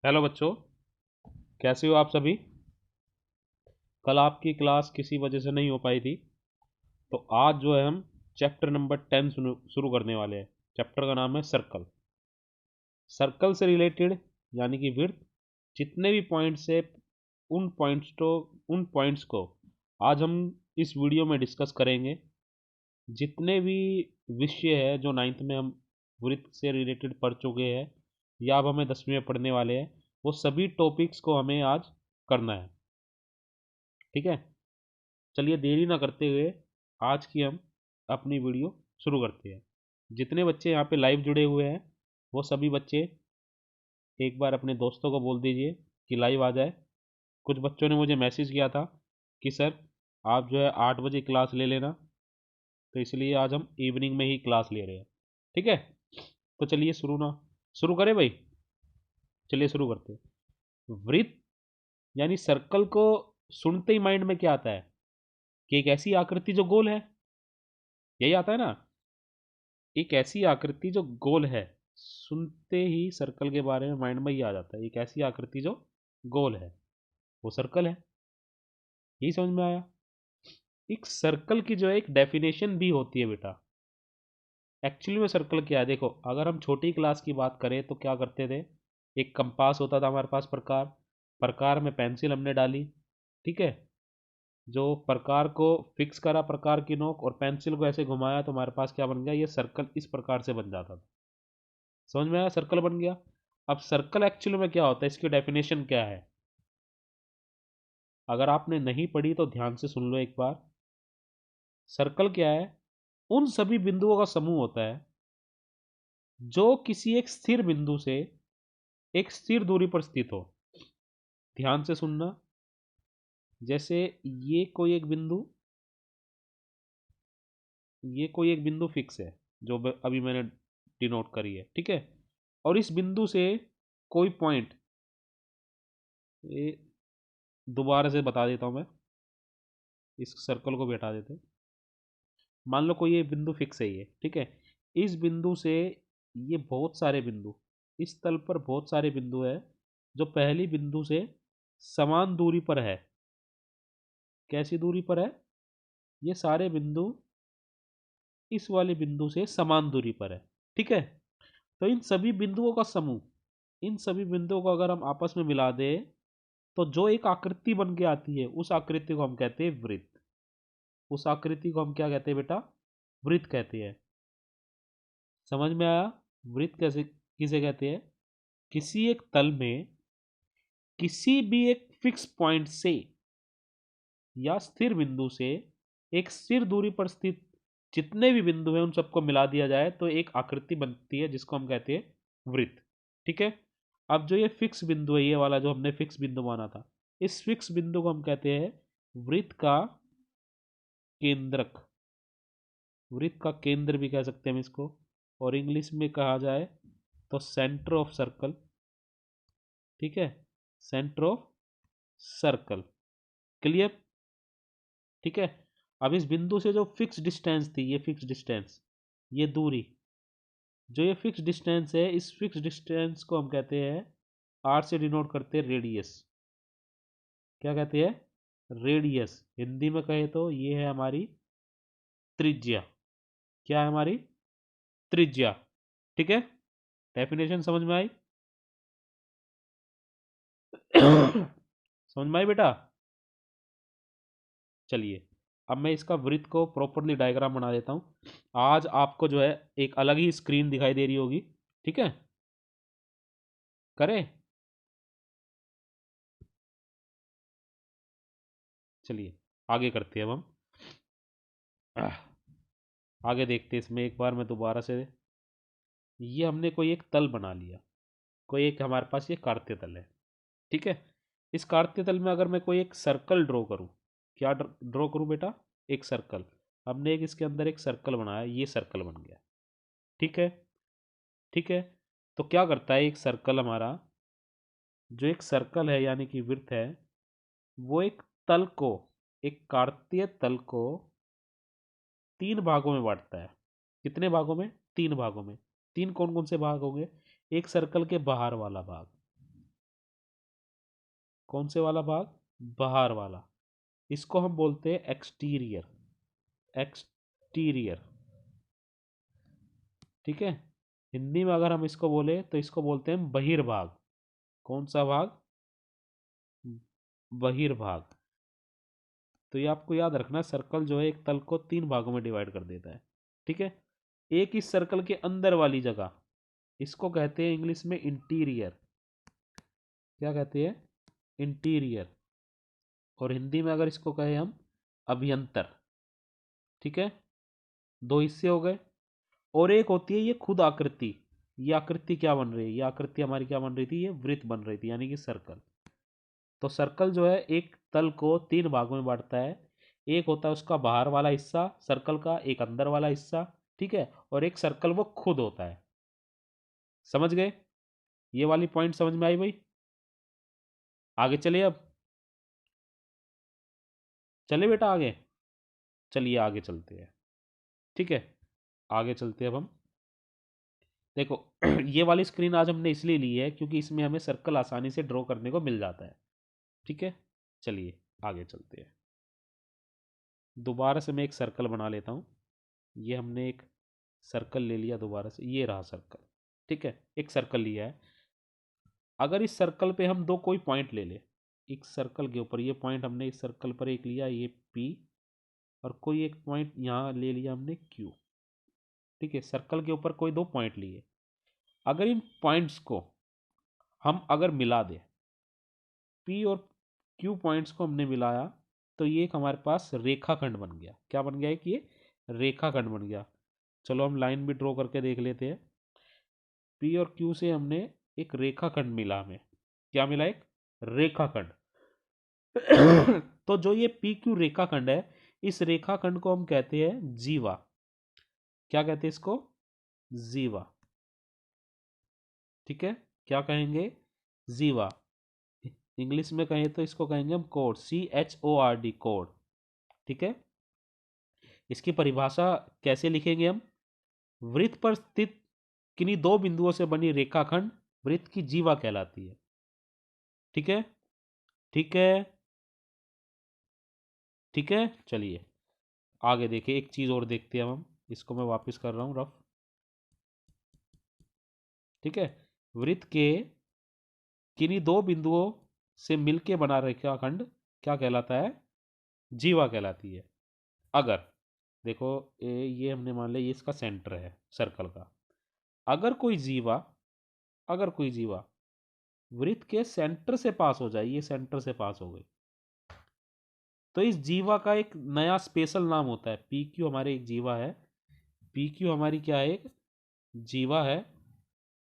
Hello बच्चों, कैसे हो आप सभी। कल आपकी क्लास किसी वजह से नहीं हो पाई थी, तो आज जो है हम चैप्टर नंबर 10 शुरू करने वाले हैं। चैप्टर का नाम है सर्कल। सर्कल से रिलेटेड यानी कि विड्थ जितने भी पॉइंट्स है, उन पॉइंट्स को आज हम इस वीडियो में डिस्कस करेंगे। जितने भी विषय है जो नाइन्थ में हम वृत्त से रिलेटेड पढ़ चुके हैं या अब हमें 10वीं में पढ़ने वाले हैं, वो सभी टॉपिक्स को हमें आज करना है। ठीक है, चलिए देरी ना करते हुए आज की हम अपनी वीडियो शुरू करते हैं। जितने बच्चे यहाँ पे लाइव जुड़े हुए हैं वो सभी बच्चे एक बार अपने दोस्तों को बोल दीजिए कि लाइव आ जाए। कुछ बच्चों ने मुझे मैसेज किया था कि सर आप जो है 8 बजे क्लास ले लेना, तो इसलिए आज हम इवनिंग में ही क्लास ले रहे हैं। ठीक है, तो चलिए शुरू करें भाई। चलिए शुरू करते हैं। वृत्त यानी सर्कल को सुनते ही माइंड में क्या आता है कि एक ऐसी आकृति जो गोल है, यही आता है ना। एक ऐसी आकृति जो गोल है, सुनते ही सर्कल के बारे में माइंड में ही आ जाता है। एक ऐसी आकृति जो गोल है वो सर्कल है। यही समझ में आया। एक सर्कल की जो है एक डेफिनेशन भी होती है बेटा। एक्चुअली में सर्कल क्या है, देखो अगर हम छोटी क्लास की बात करें तो क्या करते थे। एक कंपास होता था हमारे पास, प्रकार प्रकार में पेंसिल हमने डाली। ठीक है, जो प्रकार को फिक्स करा, प्रकार की नोक, और पेंसिल को ऐसे घुमाया तो हमारे पास क्या बन गया, ये सर्कल इस प्रकार से बन जाता था। समझ में आया, सर्कल बन गया। अब सर्कल एक्चुअली में क्या होता है, इसकी डेफिनेशन क्या है। अगर आपने नहीं पढ़ी तो ध्यान से सुन लो एक बार। सर्कल क्या है, उन सभी बिंदुओं का समूह होता है जो किसी एक स्थिर बिंदु से एक स्थिर दूरी पर स्थित हो। ध्यान से सुनना। जैसे ये कोई एक बिंदु फिक्स है जो अभी मैंने डिनोट करी है। ठीक है, और इस बिंदु से कोई पॉइंट, ये दोबारा से बता देता हूं मैं, इस सर्कल को भी हटा देते हैं। मान लो कोई ये बिंदु फिक्स है ये। ठीक है, इस बिंदु से ये बहुत सारे बिंदु, इस तल पर बहुत सारे बिंदु है जो पहली बिंदु से समान दूरी पर है। कैसी दूरी पर है, ये सारे बिंदु इस वाले बिंदु से समान दूरी पर है। ठीक है, तो इन सभी बिंदुओं का समूह, इन सभी बिंदुओं को अगर हम आपस में मिला दें तो जो एक आकृति बन के आती है उस आकृति को हम कहते हैं वृत्त। उस आकृति को हम क्या कहते हैं बेटा, वृत्त कहते हैं। समझ में आया। वृत्त कैसे किसे कहते हैं, किसी एक तल में किसी भी एक फिक्स पॉइंट से या स्थिर बिंदु से एक स्थिर दूरी पर स्थित जितने भी बिंदु हैं उन सबको मिला दिया जाए तो एक आकृति बनती है जिसको हम कहते हैं वृत्त। ठीक है, अब जो ये फिक्स बिंदु है, ये वाला जो हमने फिक्स बिंदु माना था, इस फिक्स बिंदु को हम कहते हैं वृत्त का केंद्रक। वृत्त का केंद्र भी कह सकते हैं हम इसको, और इंग्लिश में कहा जाए तो सेंटर ऑफ सर्कल। ठीक है, सेंटर ऑफ सर्कल। क्लियर। ठीक है, अब इस बिंदु से जो फिक्स डिस्टेंस थी, ये फिक्स डिस्टेंस, ये दूरी, जो ये फिक्स डिस्टेंस है, इस फिक्स डिस्टेंस को हम कहते हैं, आर से डिनोट करते हैं रेडियस। क्या कहते हैं, रेडियस। हिंदी में कहे तो ये है हमारी त्रिज्या। क्या है हमारी, त्रिज्या। ठीक है, डेफिनेशन समझ में आई। समझ में आई बेटा। चलिए, अब मैं इसका वृत्त को प्रॉपरली डायग्राम बना देता हूँ। आज आपको जो है एक अलग ही स्क्रीन दिखाई दे रही होगी। ठीक है, करें। चलिए आगे करते हैं अब हम। आगे देखते हैं इसमें एक बार मैं दोबारा से। ये हमने कोई एक तल बना लिया, कोई एक हमारे पास ये कार्त्य तल है। ठीक है, इस कार्त्य तल में अगर मैं कोई एक सर्कल ड्रॉ करूं, क्या ड्रॉ करूं बेटा, एक सर्कल। हमने एक इसके अंदर एक सर्कल बनाया, ये सर्कल बन गया। ठीक है, ठीक है, तो क्या करता है एक सर्कल हमारा, जो एक सर्कल है यानी कि वृत्त है, वो एक तल को, एक कार्तीय तल को 3 भागों में बांटता है। कितने भागों में, 3 भागों में। तीन कौन कौन से भाग होंगे, एक सर्कल के बाहर वाला भाग, कौन से वाला भाग? बाहर वाला। इसको हम बोलते हैं एक्सटीरियर। एक्सटीरियर, ठीक है। हिंदी में अगर हम इसको बोले तो इसको बोलते हैं बहिर्भाग। कौन सा भाग? बहिर्भाग। तो ये आपको याद रखना, सर्कल जो है एक तल को 3 भागों में डिवाइड कर देता है, ठीक है। एक इस सर्कल के अंदर वाली जगह, इसको कहते हैं इंग्लिश में इंटीरियर। क्या कहते हैं? इंटीरियर। और हिंदी में अगर इसको कहें हम, अभ्यंतर, ठीक है। 2 हिस्से हो गए। और एक होती है ये खुद आकृति। ये आकृति क्या बन रही है? ये आकृति हमारी क्या बन रही थी? ये वृत्त बन रही थी, यानी कि सर्कल। तो सर्कल जो है एक तल को 3 भागों में बांटता है। एक होता है उसका बाहर वाला हिस्सा सर्कल का, एक अंदर वाला हिस्सा, ठीक है। और एक सर्कल वो खुद होता है। समझ गए? ये वाली पॉइंट समझ में आई भाई? आगे चलिए अब। चले बेटा आगे। चलिए आगे चलते हैं, ठीक है। आगे चलते हैं अब हम। देखो ये वाली स्क्रीन आज हमने इसलिए ली है क्योंकि इसमें हमें सर्कल आसानी से ड्रॉ करने को मिल जाता है, ठीक है। चलिए आगे चलते हैं। दोबारा से मैं एक सर्कल बना लेता हूँ। ये हमने एक सर्कल ले लिया दोबारा से, ये रहा सर्कल, ठीक है। एक सर्कल लिया है। अगर इस सर्कल पे हम दो कोई पॉइंट ले ले, एक सर्कल के ऊपर ये पॉइंट हमने इस सर्कल पर एक लिया, ये P, और कोई एक पॉइंट यहाँ ले लिया हमने Q, ठीक है। सर्कल के ऊपर कोई 2 पॉइंट लिए। अगर इन पॉइंट्स को हम अगर मिला दें, P और Q पॉइंट्स को हमने मिलाया, तो ये एक हमारे पास रेखाखंड बन गया। क्या बन गया? एक ये रेखाखंड बन गया। चलो हम लाइन भी ड्रॉ करके देख लेते हैं। P और Q से हमने एक रेखाखंड मिला, हमें क्या मिला? एक रेखाखंड। तो जो ये पी क्यू रेखाखंड है, इस रेखाखंड को हम कहते हैं जीवा। क्या कहते हैं इसको? जीवा, ठीक है। क्या कहेंगे? जीवा। इंग्लिश में कहें तो इसको कहेंगे हम कोड, CHORD, कोड, ठीक है। इसकी परिभाषा कैसे लिखेंगे हम? वृत्त पर स्थित किन्हीं 2 बिंदुओं से बनी रेखाखंड वृत्त की जीवा कहलाती है, ठीक है। ठीक है, ठीक है। चलिए आगे देखिए, एक चीज और देखते हैं हम। इसको मैं वापस कर रहा हूं रफ, ठीक है। वृत्त के किन्हीं 2 बिंदुओं से मिलके बना रेखाखंड क्या कहलाता है? जीवा कहलाती है। अगर देखो ये हमने मान लिया ये इसका सेंटर है सर्कल का। अगर कोई जीवा, अगर कोई जीवा वृत्त के सेंटर से पास हो जाए, ये सेंटर से पास हो गई, तो इस जीवा का एक नया स्पेशल नाम होता है। पी क्यू हमारे एक जीवा है। पी क्यू हमारी क्या है? एक जीवा है।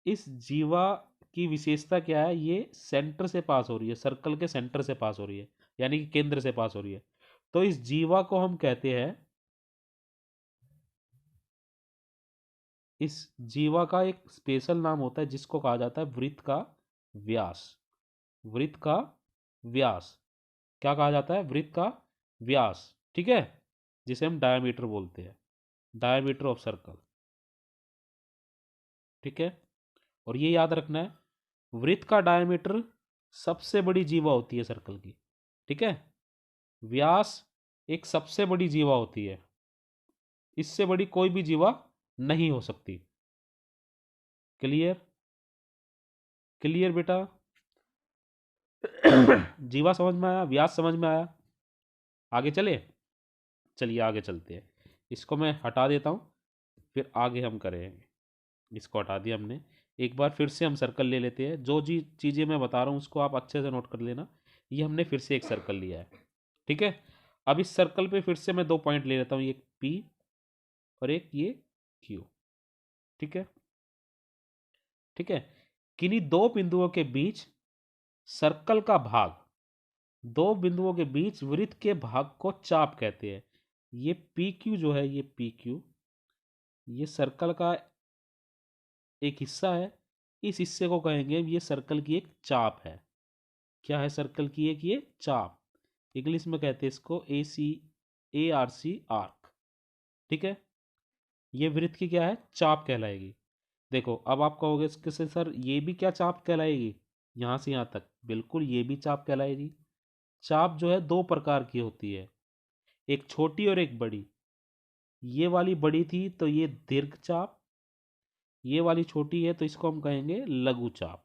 इस जीवा की विशेषता क्या है? ये सेंटर से पास हो रही है, सर्कल के सेंटर से पास हो रही है, यानी कि केंद्र से पास हो रही है। तो इस जीवा को हम कहते हैं, इस जीवा का एक स्पेशल नाम होता है जिसको कहा जाता है वृत्त का व्यास। वृत्त का व्यास क्या कहा जाता है? वृत्त का व्यास, ठीक है। जिसे हम डायमीटर बोलते हैं, डायमीटर ऑफ सर्कल, ठीक है। और ये याद रखना है, वृत्त का डायमीटर सबसे बड़ी जीवा होती है सर्कल की, ठीक है। व्यास एक सबसे बड़ी जीवा होती है, इससे बड़ी कोई भी जीवा नहीं हो सकती। क्लियर? क्लियर बेटा? जीवा समझ में आया, व्यास समझ में आया? आगे चले। चलिए आगे चलते हैं। इसको मैं हटा देता हूँ, फिर आगे हम करेंगे। इसको हटा दिया हमने। एक बार फिर से हम सर्कल ले लेते हैं। जो जी चीज़ें मैं बता रहा हूँ उसको आप अच्छे से नोट कर लेना। ये हमने फिर से एक सर्कल लिया है, ठीक है। अब इस सर्कल पे फिर से मैं 2 पॉइंट ले लेता हूँ, एक P और एक ये Q, ठीक है। ठीक है। किन्हीं 2 बिंदुओं के बीच सर्कल का भाग, 2 बिंदुओं के बीच वृत्त के भाग को चाप कहते हैं। ये पी क्यू जो है, ये पी क्यू, ये सर्कल का एक हिस्सा है। इस हिस्से को कहेंगे ये सर्कल की एक चाप है। क्या है? सर्कल की एक ये चाप। इंग्लिश में कहते हैं इसको ARC, आर्क, ठीक है। ये वृत्त की क्या है? चाप कहलाएगी। देखो अब आप कहोगे इसके से सर ये भी क्या चाप कहलाएगी? यहाँ से यहाँ तक, बिल्कुल ये भी चाप कहलाएगी। चाप जो है दो प्रकार की होती है, एक छोटी और एक बड़ी। ये वाली बड़ी थी तो ये दीर्घ चाप, ये वाली छोटी है तो इसको हम कहेंगे लघु चाप।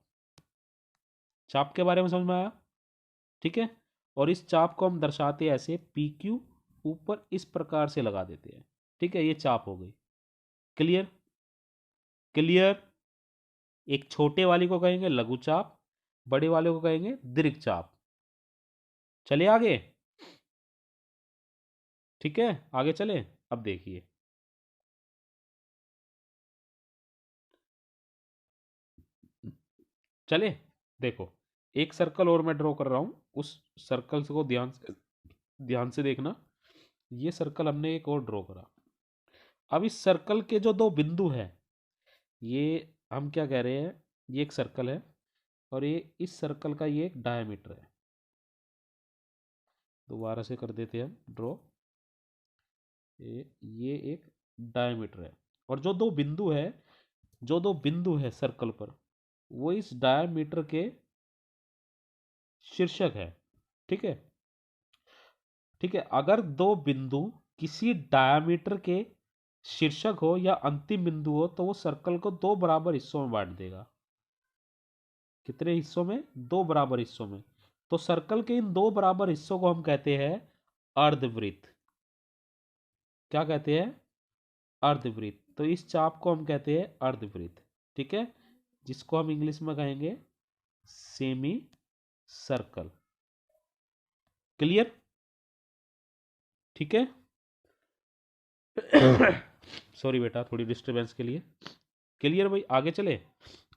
चाप के बारे में समझ में आया? ठीक है। और इस चाप को हम दर्शाते हैं ऐसे, पी क्यू ऊपर इस प्रकार से लगा देते हैं। ठीक है, ये चाप हो गई। क्लियर? क्लियर? एक छोटे वाली को कहेंगे लघु चाप, बड़े वाले को कहेंगे दीर्घ चाप। चलिए आगे। ठीक है, आगे चले। अब देखिए, चले, देखो, एक सर्कल और मैं ड्रॉ कर रहा हूं, उस सर्कल को ध्यान से देखना। ये सर्कल हमने एक और ड्रॉ करा। अब इस सर्कल के जो दो बिंदु हैं, ये हम क्या कह रहे हैं, ये एक सर्कल है और ये इस सर्कल का ये एक डायमीटर है। दोबारा से कर देते हैं हम ड्रॉ। ये एक डायमीटर है और जो दो बिंदु है सर्कल पर, वो इस डायमीटर के शीर्षक है। ठीक है। ठीक है, अगर दो बिंदु किसी डायमीटर के शीर्षक हो या अंतिम बिंदु हो तो वो सर्कल को दो बराबर हिस्सों में बांट देगा। कितने हिस्सों में? दो बराबर हिस्सों में। तो सर्कल के इन दो बराबर हिस्सों को हम कहते हैं अर्धवृत्त। क्या कहते हैं? अर्धवृत्त। तो इस चाप को हम कहते हैं अर्धवृत्त। ठीक है, जिसको हम इंग्लिश में कहेंगे सेमी सर्कल। क्लियर? ठीक है। सॉरी बेटा, थोड़ी डिस्टरबेंस के लिए। क्लियर भाई? आगे चले,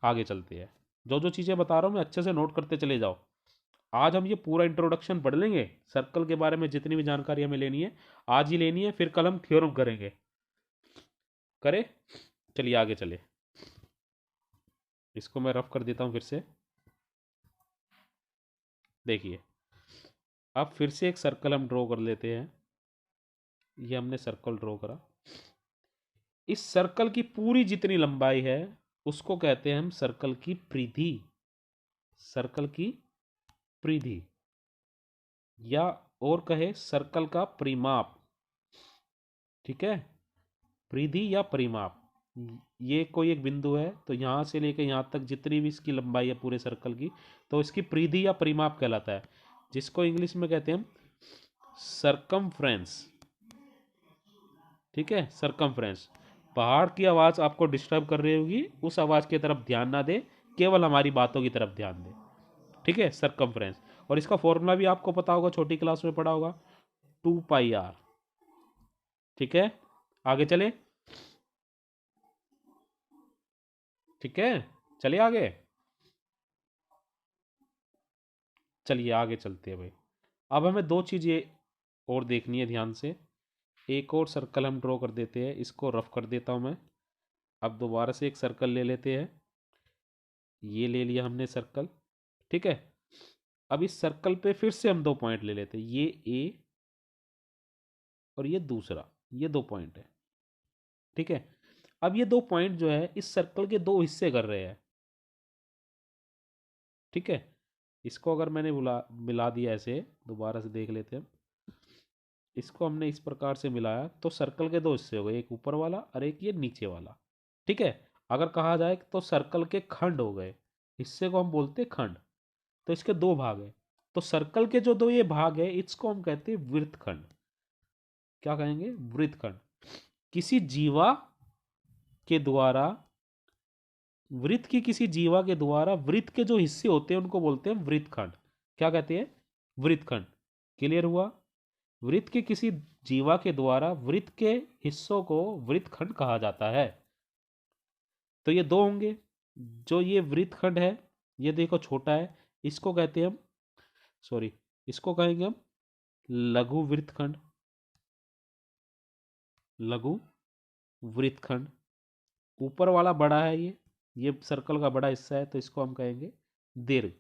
आगे चलते हैं। जो जो चीज़ें बता रहा हूँ मैं अच्छे से नोट करते चले जाओ। आज हम ये पूरा इंट्रोडक्शन पढ़ लेंगे, सर्कल के बारे में जितनी भी जानकारी हमें लेनी है आज ही लेनी है, फिर कल हम थ्योरम करेंगे। करे? चलिए आगे चले। इसको मैं रफ कर देता हूँ फिर से। देखिए, अब फिर से एक सर्कल हम ड्रॉ कर लेते हैं। ये हमने सर्कल ड्रॉ करा। इस सर्कल की पूरी जितनी लंबाई है उसको कहते हैं हम सर्कल की परिधि। सर्कल की परिधि, या और कहे सर्कल का परिमाप। ठीक है, परिधि या परिमाप। ये कोई एक बिंदु है तो यहाँ से लेकर यहाँ तक जितनी भी इसकी लंबाई है पूरे सर्कल की, तो इसकी परिधि या परिमाप कहलाता है, जिसको इंग्लिश में कहते हैं हम सरकमफ्रेंस। ठीक है, सरकमफ्रेंस। पहाड़ की आवाज़ आपको डिस्टर्ब कर रही होगी, उस आवाज़ की तरफ ध्यान ना दे, केवल हमारी बातों की तरफ ध्यान दे। ठीक है, सरकमफ्रेंस। और इसका फॉर्मूला भी आपको पता होगा, छोटी क्लास में पढ़ा होगा, 2πr। ठीक है, आगे चले। ठीक है, चलिए आगे। चलिए आगे चलते हैं भाई। अब हमें दो चीज़ें और देखनी है ध्यान से। एक और सर्कल हम ड्रॉ कर देते हैं, इसको रफ कर देता हूँ मैं। अब दोबारा से एक सर्कल ले लेते हैं। ये ले लिया हमने सर्कल। ठीक है, अब इस सर्कल पे फिर से हम दो पॉइंट ले लेते हैं, ये ए और ये दूसरा, ये दो पॉइंट है। ठीक है, अब ये दो पॉइंट जो है इस सर्कल के दो हिस्से कर रहे हैं। ठीक है, इसको अगर मैंने बुला मिला दिया ऐसे, दोबारा से देख लेते हैं। इसको हमने इस प्रकार से मिलाया तो सर्कल के दो हिस्से हो गए, एक ऊपर वाला और एक ये नीचे वाला। ठीक है, अगर कहा जाए तो सर्कल के खंड हो गए, हिस्से को हम बोलते हैं खंड। तो इसके दो भाग है, तो सर्कल के जो दो ये भाग है इसको हम कहते हैं वृत्तखंड। क्या कहेंगे? वृत्तखंड। किसी जीवा के द्वारा, वृत्त की किसी जीवा के द्वारा वृत्त के जो हिस्से होते हैं उनको बोलते हैं वृत्तखंड। क्या कहते हैं? वृत्तखंड। क्लियर हुआ? वृत्त के किसी जीवा के द्वारा वृत्त के हिस्सों को वृत्तखंड कहा जाता है। तो ये दो होंगे। जो ये वृत्तखंड है, ये देखो छोटा है, इसको कहते हैं हम, सॉरी, इसको कहेंगे हम लघु वृत्तखंड। लघु वृत्तखंड। ऊपर वाला बड़ा है, ये सर्कल का बड़ा हिस्सा है तो इसको हम कहेंगे दीर्घ।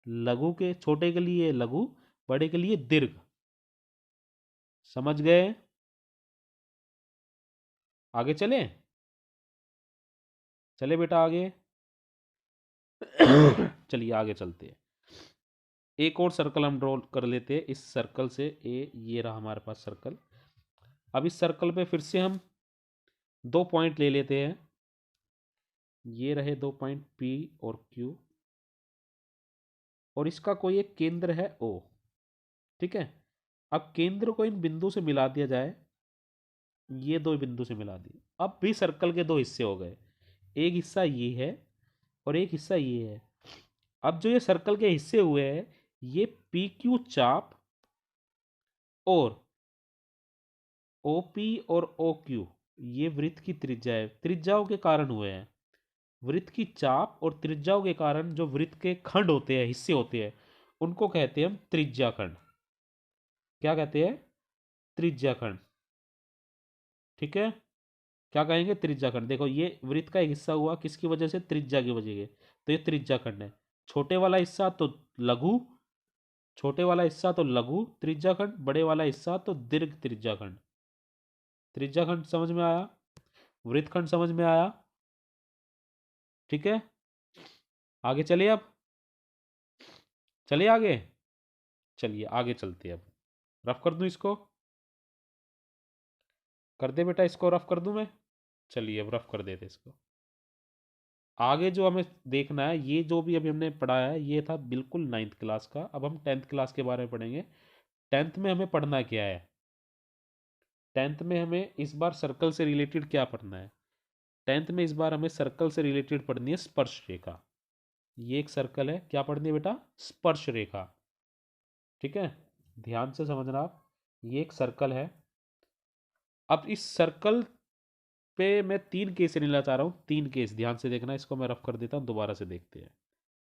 लघु के छोटे के लिए लघु, बड़े के लिए दीर्घ। समझ गए? आगे चले, चले बेटा आगे। चलिए आगे चलते हैं। एक और सर्कल हम ड्रॉ कर लेते हैं इस सर्कल से। ये रहा हमारे पास सर्कल। अब इस सर्कल पे फिर से हम 2 पॉइंट ले लेते हैं। ये रहे 2 पॉइंट P और Q, और इसका कोई एक केंद्र है O। ठीक है, अब केंद्र को इन बिंदु से मिला दिया जाए। ये दो बिंदु से मिला दिए, अब भी सर्कल के दो हिस्से हो गए। एक हिस्सा ये है और एक हिस्सा ये है। अब जो ये सर्कल के हिस्से हुए हैं, ये पी क्यू चाप और OP और OQ, ये वृत्त की त्रिज्या है, त्रिज्याओं के कारण हुए हैं। वृत्त की चाप और त्रिज्याओं के कारण जो वृत्त के खंड होते हैं, हिस्से होते हैं, उनको कहते हैं हम त्रिज्या खंड। क्या कहते हैं? त्रिज्या खंड। ठीक है, क्या कहेंगे? त्रिज्या खंड। देखो ये वृत्त का एक हिस्सा हुआ, किसकी वजह से? त्रिज्या की वजह से, तो ये त्रिज्या खंड है। छोटे वाला हिस्सा तो लघु, छोटे वाला हिस्सा तो लघु त्रिज्या खंड, बड़े वाला हिस्सा तो दीर्घ त्रिज्या खंड। त्रिज्या खंड समझ में आया? वृत्तखंड समझ में आया? ठीक है, आगे चलिए। अब चलिए आगे, चलिए आगे चलते हैं। अब रफ कर दूं इसको, कर दे बेटा, इसको रफ कर दूं मैं। चलिए अब रफ कर देते इसको। आगे जो हमें देखना है, ये जो भी अभी हमने पढ़ाया है, ये था बिल्कुल 9th क्लास का। अब हम 10th क्लास के बारे में पढ़ेंगे। 10th में हमें पढ़ना क्या है? 10th में हमें इस बार सर्कल से रिलेटेड क्या पढ़ना है? 10th में इस बार हमें सर्कल से रिलेटेड पढ़नी है स्पर्श रेखा। ये एक सर्कल है, क्या पढ़नी है बेटा? स्पर्श रेखा। ठीक है, ध्यान से समझना आप। ये एक सर्कल है। अब इस सर्कल पे मैं 3 केस लेना चाह रहा हूँ। 3 केस ध्यान से देखना, इसको मैं रफ कर देता हूँ, दोबारा से देखते हैं।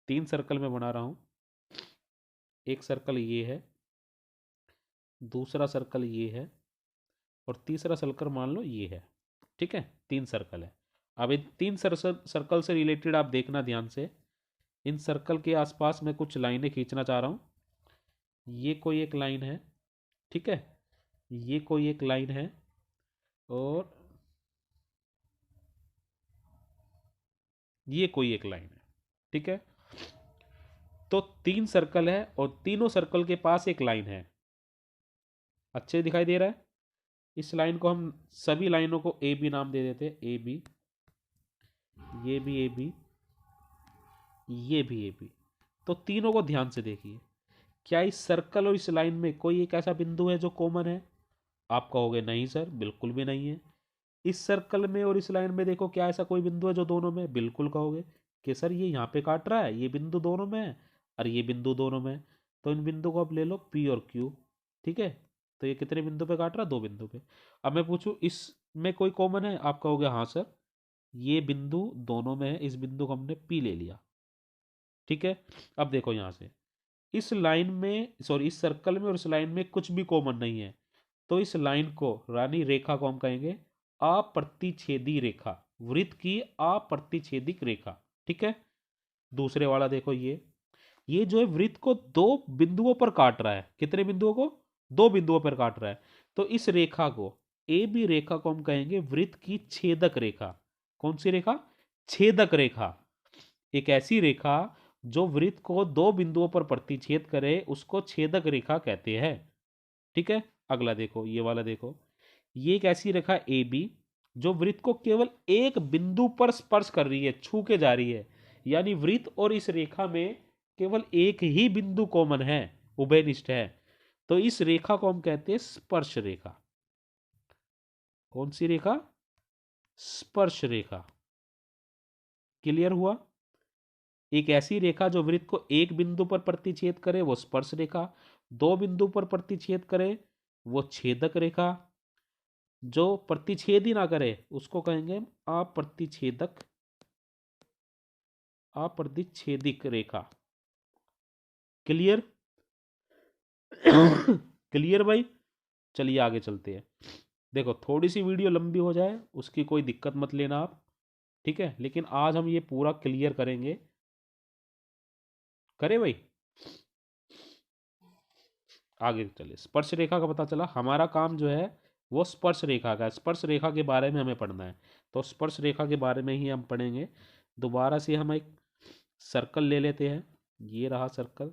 3 सर्कल में बना रहा हूँ। एक सर्कल ये है, दूसरा सर्कल ये है, और तीसरा सर्कल मान लो ये है। ठीक है, 3 सर्कल है। अब इन 3 सर्कल से रिलेटेड आप देखना ध्यान से। इन सर्कल के आसपास मैं कुछ लाइनें खींचना चाह रहा हूँ। ये कोई एक लाइन है, ठीक है, ये कोई एक लाइन है, और ये कोई एक लाइन है। ठीक है, तो 3 सर्कल है और तीनों सर्कल के पास एक लाइन है। अच्छे दिखाई दे रहा है? इस लाइन को हम सभी लाइनों को ए बी नाम दे देते हैं। ए बी, ये भी ए बी, ये भी ए बी। तो तीनों को ध्यान से देखिए। क्या इस सर्कल और इस लाइन में कोई एक ऐसा बिंदु है जो कॉमन है? आप कहोगे नहीं सर, बिल्कुल भी नहीं है। इस सर्कल में और इस लाइन में देखो, क्या ऐसा कोई बिंदु है जो दोनों में? बिल्कुल कहोगे कि सर ये यहाँ पे काट रहा है, ये बिंदु दोनों में है और ये बिंदु दोनों में है। तो इन बिंदु को आप ले लो पी और क्यू। ठीक है, तो ये कितने बिंदु पे काट रहा है? 2 बिंदु पे। अब मैं पूछूं इसमें कोई कॉमन है? आप कहोगे हाँ सर, ये बिंदु दोनों में है, इस बिंदु को हमने पी ले लिया। ठीक है, अब देखो यहाँ से, इस लाइन में, सॉरी इस सर्कल में और इस लाइन में कुछ भी कॉमन नहीं है। तो इस लाइन को, रानी रेखा को हम कहेंगे अप्रतिच्छेदी रेखा, वृत्त की अप्रतिच्छेदिक रेखा। ठीक है, दूसरे वाला देखो, ये जो है वृत्त को 2 बिंदुओं पर काट रहा है। कितने बिंदुओं को? 2 बिंदुओं पर काट रहा है। तो इस रेखा को, ए बी रेखा को हम कहेंगे वृत्त की छेदक रेखा। कौन सी रेखा? छेदक रेखा। एक ऐसी रेखा जो वृत्त को 2 बिंदुओं पर प्रतिच्छेद करे, उसको छेदक रेखा कहते हैं। ठीक है, अगला देखो, ये वाला देखो, ये एक ऐसी रेखा ए बी जो वृत्त को केवल एक बिंदु पर स्पर्श कर रही है, छू के जा रही है। यानी वृत्त और इस रेखा में केवल एक ही बिंदु कॉमन है, उभयनिष्ठ है। तो इस रेखा को हम कहते हैं स्पर्श रेखा। कौन सी रेखा? स्पर्श रेखा। क्लियर हुआ? एक ऐसी रेखा जो वृत्त को एक बिंदु पर प्रतिच्छेद करे, वो स्पर्श रेखा। 2 बिंदु पर प्रतिच्छेद करे, वो छेदक रेखा। जो प्रतिच्छेद ही ना करे, उसको कहेंगे हम अप्रतिच्छेदक, अप्रतिच्छेदिक रेखा। क्लियर? क्लियर भाई? चलिए आगे चलते हैं। देखो थोड़ी सी वीडियो लंबी हो जाए उसकी कोई दिक्कत मत लेना आप, ठीक है, लेकिन आज हम ये पूरा क्लियर करेंगे। करे भाई? आगे चले। स्पर्श रेखा का पता चला, हमारा काम जो है वो स्पर्श रेखा का है। स्पर्श रेखा के बारे में हमें पढ़ना है, तो स्पर्श रेखा के बारे में ही हम पढ़ेंगे। दोबारा से हम एक सर्कल ले लेते हैं, ये रहा सर्कल।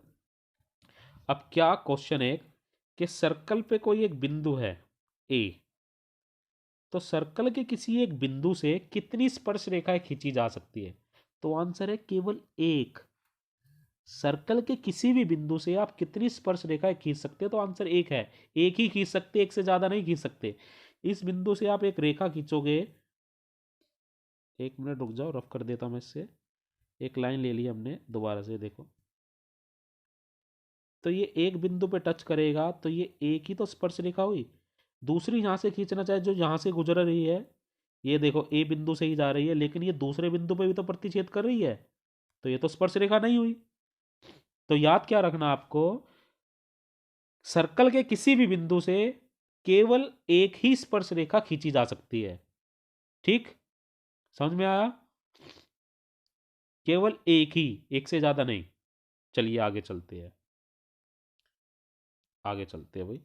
अब क्या क्वेश्चन है कि सर्कल पे कोई एक बिंदु है ए, तो सर्कल के किसी एक बिंदु से कितनी स्पर्श रेखाएं खींची जा सकती है? तो आंसर है केवल एक। सर्कल के किसी भी बिंदु से आप कितनी स्पर्श रेखाएं खींच सकते हैं? तो आंसर एक है, एक ही खींच सकते, एक से ज्यादा नहीं खींच सकते। इस बिंदु से आप एक रेखा खींचोगे, एक मिनट रुक जाओ, रफ कर देता हूं मैं इससे। एक लाइन ले ली हमने, दोबारा से देखो, तो ये एक बिंदु पे टच करेगा तो ये एक ही तो स्पर्श रेखा हुई। दूसरी यहां से खींचना चाहे जो यहां से गुजर रही है, ये देखो ए बिंदु से ही जा रही है, लेकिन ये दूसरे बिंदु पे भी तो प्रतिच्छेद कर रही है, तो ये तो स्पर्श रेखा नहीं हुई। तो याद क्या रखना आपको, सर्कल के किसी भी बिंदु से केवल एक ही स्पर्श रेखा खींची जा सकती है। ठीक, समझ में आया? केवल एक ही, एक से ज्यादा नहीं। चलिए आगे चलते हैं, आगे चलते हैं भाई।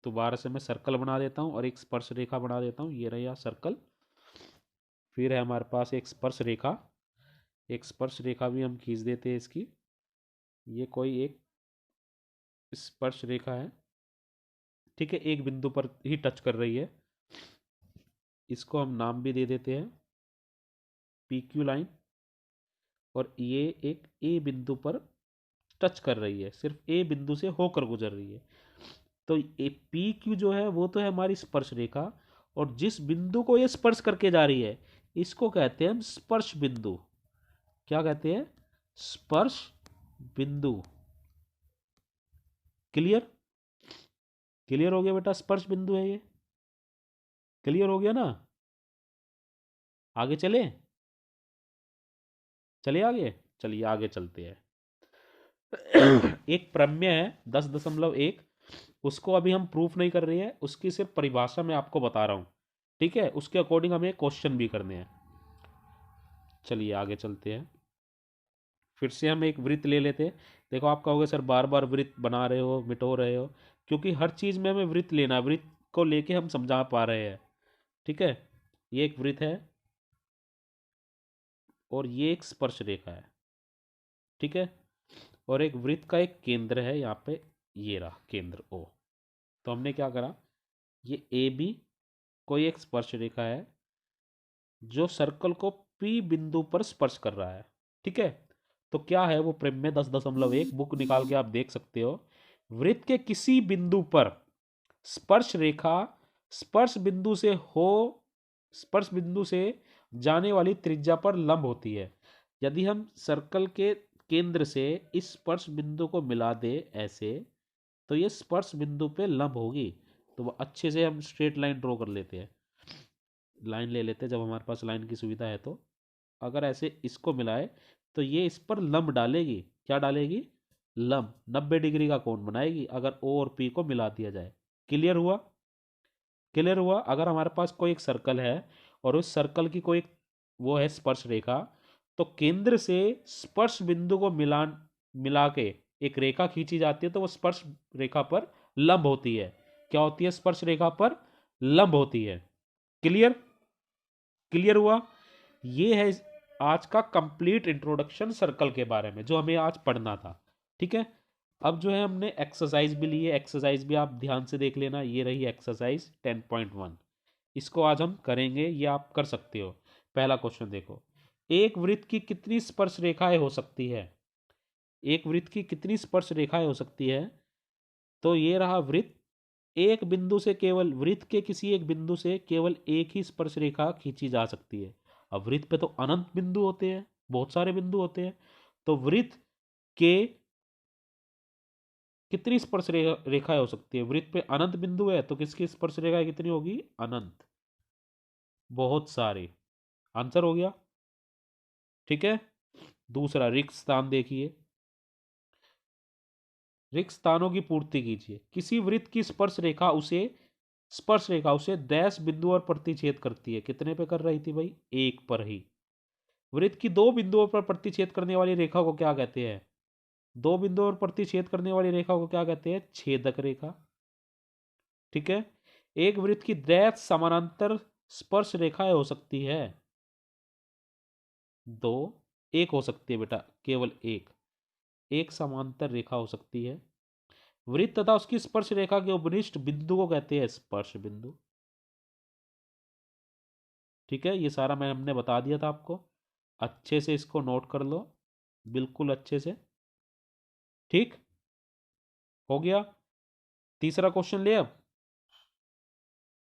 दोबारा से मैं सर्कल बना देता हूं और एक स्पर्श रेखा बना देता हूं, ये रहा सर्कल। फिर है हमारे पास एक स्पर्श रेखा, एक स्पर्श रेखा भी हम खींच देते हैं इसकी। ये कोई एक स्पर्श रेखा है, ठीक है, एक बिंदु पर ही टच कर रही है। इसको हम नाम भी दे देते हैं पी क्यू लाइन, और ये एक ए बिंदु पर टच कर रही है, सिर्फ ए बिंदु से होकर गुजर रही है। तो ए पी क्यू जो है वो तो है हमारी स्पर्श रेखा, और जिस बिंदु को ये स्पर्श करके जा रही है इसको कहते हैं हम स्पर्श बिंदु। क्या कहते हैं? स्पर्श बिंदु। क्लियर? क्लियर हो गया बेटा, स्पर्श बिंदु है ये। क्लियर हो गया ना? आगे चले, चले आगे, चलिए आगे चलते हैं। एक प्रमेय है 10.1, उसको अभी हम प्रूफ नहीं कर रहे हैं, उसकी सिर्फ परिभाषा मैं आपको बता रहा हूं, ठीक है? उसके अकॉर्डिंग हमें क्वेश्चन भी करने हैं। चलिए आगे चलते हैं। फिर से हम एक वृत्त ले लेते हैं। देखो आप कहोगे सर बार बार वृत्त बना रहे हो, मिटो रहे हो, क्योंकि हर चीज में हमें वृत्त लेना है, वृत्त को लेके हम समझा पा रहे हैं, ठीक है? ये एक वृत्त है और ये एक स्पर्श रेखा है, ठीक है? और एक वृत्त का एक केंद्र है यहाँ पे, ये रहा केंद्र ओ। तो हमने क्या करा, ये ए बी कोई एक स्पर्श रेखा है जो सर्कल को पी बिंदु पर स्पर्श कर रहा है, ठीक है? तो क्या है वो प्रमेय 10.1, बुक निकाल के आप देख सकते हो। वृत्त के किसी बिंदु पर स्पर्श रेखा स्पर्श बिंदु से हो स्पर्श बिंदु से जाने वाली त्रिज्या पर लंब होती है। यदि हम सर्कल के केंद्र से इस स्पर्श बिंदु को मिला दे ऐसे, तो ये स्पर्श बिंदु पे लंब होगी। तो वो अच्छे से हम स्ट्रेट लाइन ड्रॉ कर लेते हैं, लाइन ले लेते हैं जब हमारे पास लाइन की सुविधा है। तो अगर ऐसे इसको मिलाए तो ये इस पर लंब डालेगी। क्या डालेगी? लंब, 90 डिग्री का कोण बनाएगी अगर ओ और पी को मिला दिया जाए। क्लियर हुआ? क्लियर हुआ? अगर हमारे पास कोई एक सर्कल है और उस सर्कल की कोई वो है स्पर्श रेखा, तो केंद्र से स्पर्श बिंदु को मिला के एक रेखा खींची जाती है, तो वो स्पर्श रेखा पर लंब होती है। क्या होती है? स्पर्श रेखा पर लंब होती है। क्लियर? क्लियर हुआ? ये है आज का कंप्लीट इंट्रोडक्शन सर्कल के बारे में जो हमें आज पढ़ना था, ठीक है? अब जो है हमने एक्सरसाइज भी ली है, एक्सरसाइज भी आप ध्यान से देख लेना। ये रही एक्सरसाइज 10.1, इसको आज हम करेंगे, ये आप कर सकते हो। पहला क्वेश्चन देखो, एक वृत्त की कितनी स्पर्श रेखाएं हो सकती है? एक वृत्त की कितनी स्पर्श रेखाएं हो सकती है? तो ये रहा वृत्त, एक बिंदु से केवल वृत्त के किसी एक बिंदु से केवल एक ही स्पर्श रेखा खींची जा सकती है। अब वृत्त पे तो अनंत बिंदु होते हैं, बहुत सारे बिंदु होते हैं, तो वृत्त के कितनी स्पर्श रेखाएं हो सकती है? वृत्त पे अनंत बिंदु है तो किसकी स्पर्श रेखाएं कितनी होगी? अनंत, बहुत सारे। आंसर हो गया, ठीक है? दूसरा रिक्त स्थान देखिए, रिक्त स्थानों की पूर्ति कीजिए। किसी वृत्त की स्पर्श रेखा उसे डैश बिंदुओं पर प्रतिच्छेद करती है। कितने पे कर रही थी भाई? एक पर ही। वृत्त की दो बिंदुओं पर प्रतिच्छेद करने वाली रेखा को क्या कहते हैं? दो बिंदुओं पर प्रतिच्छेद करने वाली रेखा को क्या कहते हैं? छेदक रेखा, ठीक है? एक वृत्त की डैश समानांतर स्पर्श रेखाएं हो सकती है, दो, एक हो सकती है बेटा, केवल एक, एक समांतर रेखा हो सकती है। वृत्त तथा उसकी स्पर्श रेखा के उपरिष्ट बिंदु को कहते हैं स्पर्श बिंदु। ठीक है, ये सारा मैं हमने बता दिया था आपको, अच्छे से इसको नोट कर लो, बिल्कुल अच्छे से। ठीक, हो गया। तीसरा क्वेश्चन ले अब,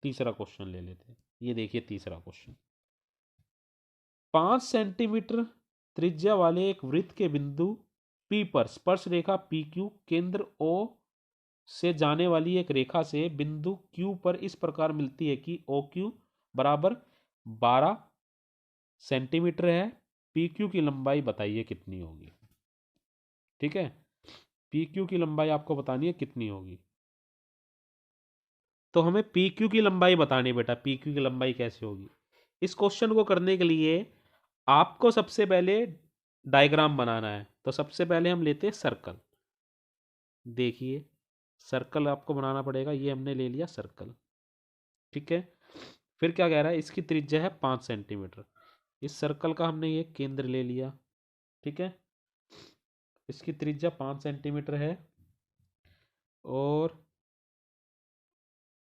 तीसरा क्वेश्चन ले लेते हैं। ये देखिए तीसरा क्वेश्चन, 5 सेंटीमीटर त्रिज्या वाले एक वृत्त के बिंदु P पर स्पर्श रेखा PQ केंद्र O से जाने वाली एक रेखा से बिंदु Q पर इस प्रकार मिलती है कि OQ बराबर 12 सेंटीमीटर है। PQ की लंबाई बताइए कितनी होगी। ठीक है, PQ की लंबाई आपको बतानी है कितनी होगी। तो हमें PQ की लंबाई बतानी है बेटा, PQ की लंबाई कैसे होगी। इस क्वेश्चन को करने के लिए आपको सबसे पहले डायग्राम बनाना है। तो सबसे पहले हम लेते हैं सर्कल। देखिए, सर्कल आपको बनाना पड़ेगा, ये हमने ले लिया सर्कल। ठीक है, फिर क्या कह रहा है, इसकी त्रिज्या है 5 सेंटीमीटर। इस सर्कल का हमने ये केंद्र ले लिया। ठीक है, इसकी त्रिज्या 5 सेंटीमीटर है और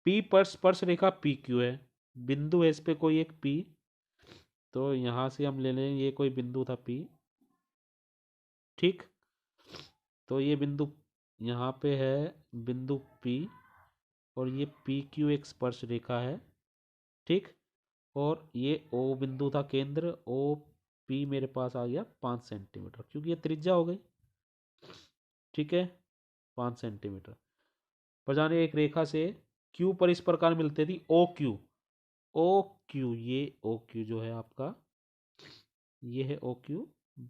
P पर स्पर्श रेखा PQ है, बिंदु है इस पे कोई एक P। तो यहां से हम ले लें, ये कोई बिंदु था P। ठीक, तो ये बिंदु यहाँ पे है, बिंदु P, और ये PQ एक स्पर्श रेखा है। ठीक, और ये O बिंदु था केंद्र, OP मेरे पास आ गया 5 सेंटीमीटर, क्योंकि ये त्रिज्या हो गई। ठीक है, 5 सेंटीमीटर पर जाने एक रेखा से Q पर इस प्रकार मिलती थी OQ, ये OQ जो है आपका, ये है OQ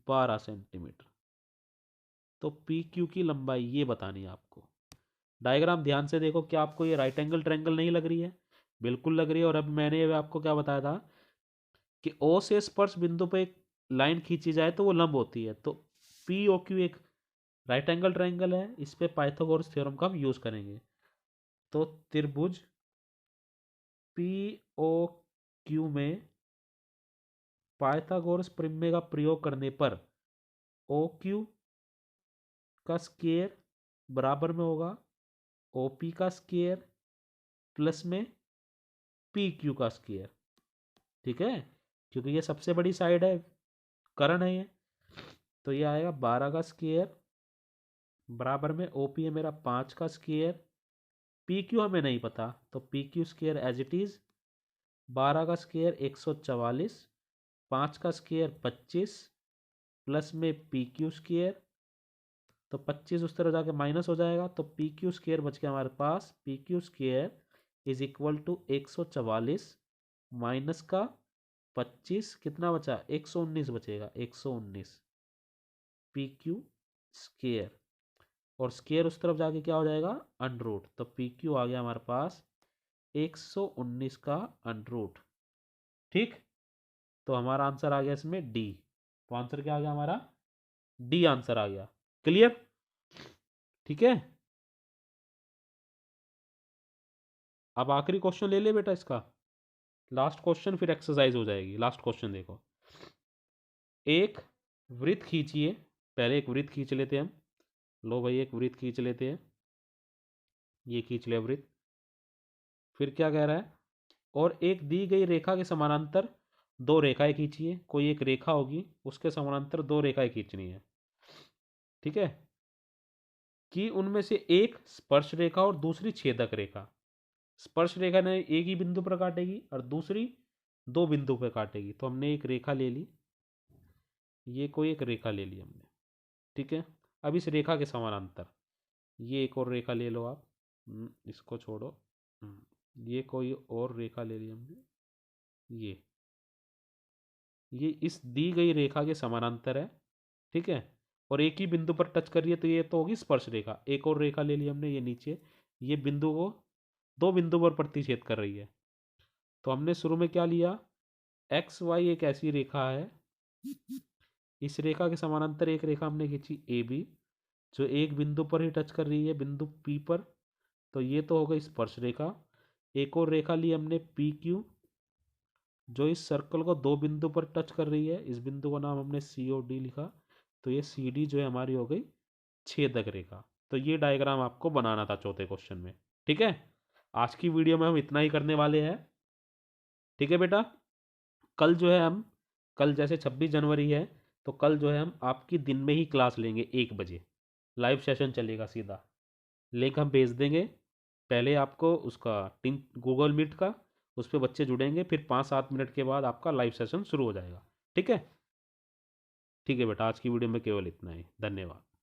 12 सेंटीमीटर। तो PQ की लंबाई ये बतानी है आपको। डायग्राम ध्यान से देखो, क्या आपको ये राइट एंगल ट्रायंगल नहीं लग रही है? बिल्कुल लग रही है। और अब मैंने आपको क्या बताया था कि O से स्पर्श बिंदु पे एक लाइन खींची जाए तो वो लंब होती है। तो पी ओ क्यू एक राइट एंगल ट्रायंगल है, इस पे पाइथागोरस थ्योरम का हम यूज करेंगे। तो त्रिभुज पी ओ क्यू में पाइथागोरस प्रमेय का प्रयोग करने पर ओ क्यू का स्क्वायर बराबर में होगा ओपी का स्क्वायर प्लस में पी क्यू का स्क्वायर। ठीक है, क्योंकि ये सबसे बड़ी साइड है, कर्ण है ये। तो ये आएगा 12 का स्क्वायर बराबर में ओपी है मेरा 5 का स्क्वायर, पी क्यू हमें नहीं पता, तो P Q square as it is 12 का स्क्वायर 144, 5 का स्क्वायर 25 प्लस में पी क्यू स्क्वायर। तो 25 उस तरह जाके माइनस हो जाएगा, तो पी क्यू स्क्वायर बच गया हमारे पास। P Q square is equal to 144 minus का 25, कितना बचा, 119 बचेगा, 119 पी क्यू स्क्वायर। और स्क्वायर उस तरफ जाके क्या हो जाएगा, अंडरूट। तो पी क्यू आ गया हमारे पास 119 का अंडरूट। ठीक, तो हमारा आंसर आ गया इसमें डी। तो आंसर क्या आ गया हमारा, डी आंसर आ गया। क्लियर? ठीक है, अब आखिरी क्वेश्चन ले ले बेटा इसका, लास्ट क्वेश्चन, फिर एक्सरसाइज हो जाएगी। लास्ट क्वेश्चन देखो, एक वृत्त खींचिए। पहले एक वृत्त खींच लेते हैं हम। लो भाई, एक वृत्त खींच लेते हैं, ये खींच लिया वृत्त। फिर क्या कह रहा है, और एक दी गई रेखा के समानांतर दो रेखाएं खींचिए। कोई एक रेखा होगी, उसके समानांतर दो रेखाएं खींचनी है। ठीक है, कि उनमें से एक स्पर्श रेखा और दूसरी छेदक रेखा। स्पर्श रेखा ने एक ही बिंदु पर काटेगी और दूसरी दो बिंदु पर काटेगी। तो हमने एक रेखा ले ली, ये कोई एक रेखा ले ली हमने। ठीक है, अब इस रेखा के समानांतर ये एक और रेखा ले लो आप। इसको छोड़ो। ये कोई और रेखा ले ली हमने, ये इस दी गई रेखा के समानांतर है। ठीक है, और एक ही बिंदु पर टच कर रही है, तो ये तो होगी स्पर्श रेखा। एक और रेखा ले ली हमने, ये नीचे, ये बिंदु को दो बिंदु पर प्रतिच्छेद कर रही है। तो हमने शुरू में क्या लिया, एक्स वाई एक ऐसी रेखा है, इस रेखा के समानांतर एक रेखा हमने खींची ए बी, जो एक बिंदु पर ही टच कर रही है, बिंदु पी पर। तो ये तो हो गई स्पर्श रेखा। एक और रेखा ली हमने पी क्यू, जो इस सर्कल को दो बिंदु पर टच कर रही है, इस बिंदु का नाम हमने सी और डी लिखा, तो ये सी डी जो है हमारी हो गई छेदक रेखा। तो ये डायग्राम आपको बनाना था चौथे क्वेश्चन में। ठीक है, आज की वीडियो में हम इतना ही करने वाले हैं। ठीक है बेटा, कल जो है हम, कल जैसे 26 जनवरी है, तो कल जो है हम आपकी दिन में ही क्लास लेंगे 1 बजे, लाइव सेशन चलेगा सीधा। लिंक हम भेज देंगे पहले आपको उसका, टीम गूगल मीट का, उस पर बच्चे जुड़ेंगे, फिर 5-7 मिनट के बाद आपका लाइव सेशन शुरू हो जाएगा। ठीक है, ठीक है बेटा, आज की वीडियो में केवल इतना ही। धन्यवाद।